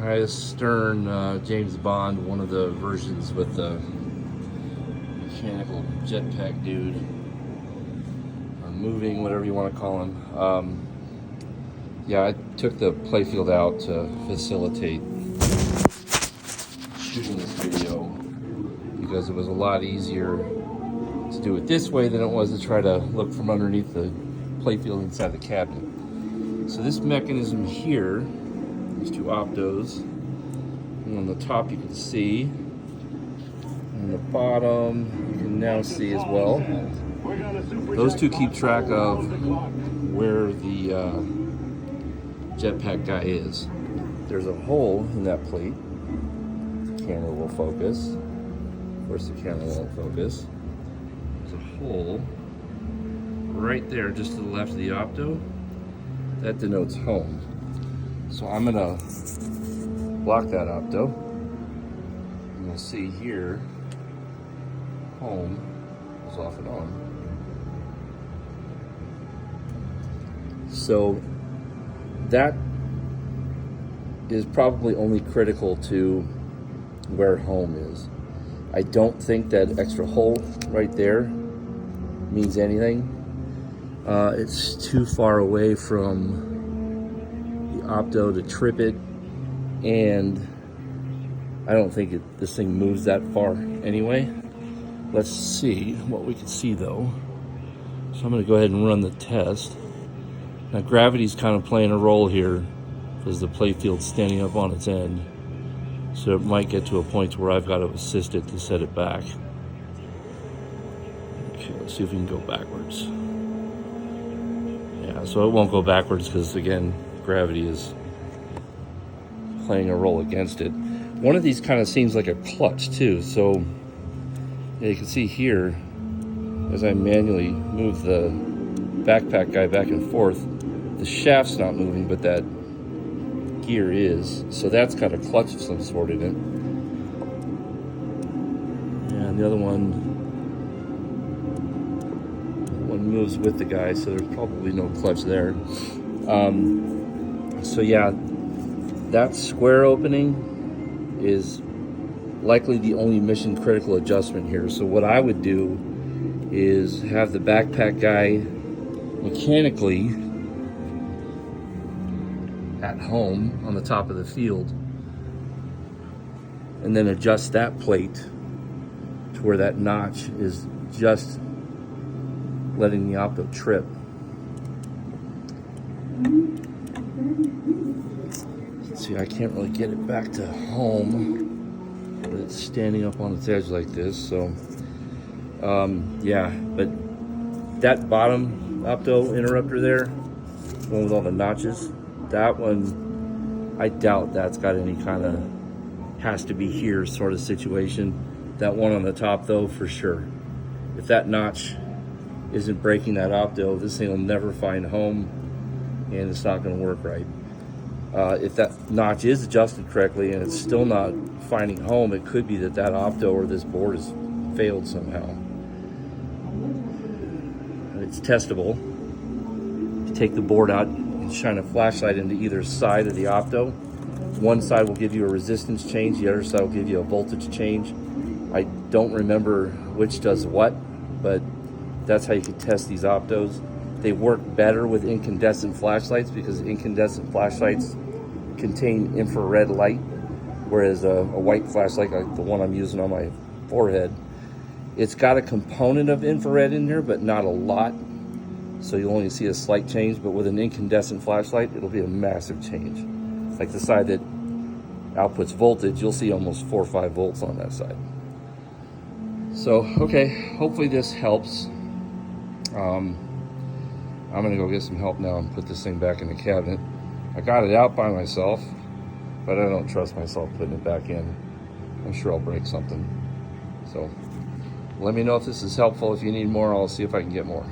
highest Stern James Bond, one of the versions with the mechanical jetpack dude, or moving, whatever you want to call him. Yeah, I took the playfield out to facilitate shooting this video because it was a lot easier to do it this way than it was to try to look from underneath the playfield inside the cabinet. So this mechanism here, these two optos, and on the top you can see, and the bottom you can now see as well. Those two keep track of where the jetpack guy is. There's a hole in that plate. The camera will focus. Of course the camera won't focus. There's a hole right there just to the left of the opto. That denotes home. So I'm gonna block that opto. And you'll see here, home is off and on. So that is probably only critical to where home is. I don't think that extra hole right there means anything. It's too far away from the opto to trip it, and I don't think this thing moves that far anyway. Let's see what we can see though. So I'm gonna go ahead and run the test. Now gravity's kind of playing a role here because the playfield's standing up on its end. So it might get to a point where I've got to assist it to set it back. Okay, let's see if we can go backwards. Yeah, so it won't go backwards because again, gravity is playing a role against it. One of these kind of seems like a clutch too. So yeah, you can see here, as I manually move the backpack guy back and forth, the shaft's not moving, but that gear is. So that's got a clutch of some sort in it. And the other one moves with the guy, so there's probably no clutch there. So yeah, that square opening is likely the only mission critical adjustment here. So what I would do is have the backpack guy mechanically at home on the top of the field, and then adjust that plate to where that notch is just letting the opto trip. See, I can't really get it back to home, but it's standing up on its edge like this. So yeah, but that bottom opto interrupter there, the one with all the notches, that one, I doubt that's got any kind of has to be here sort of situation. That one on the top though, for sure. If that notch isn't breaking that opto, this thing will never find home and it's not going to work right. If that notch is adjusted correctly and it's still not finding home, it could be that that opto or this board has failed somehow. It's testable. You take the board out and shine a flashlight into either side of the opto. One side will give you a resistance change, the other side will give you a voltage change. I don't remember which does what, but that's how you can test these optos. They work better with incandescent flashlights because incandescent flashlights contain infrared light, whereas a white flashlight like the one I'm using on my forehead, it's got a component of infrared in there, but not a lot. So you'll only see a slight change, but with an incandescent flashlight, it'll be a massive change. Like the side that outputs voltage, you'll see almost 4 or 5 volts on that side. So, okay, hopefully this helps. I'm gonna go get some help now and put this thing back in the cabinet. I got it out by myself, but I don't trust myself putting it back in. I'm sure I'll break something. So let me know if this is helpful. If you need more, I'll see if I can get more.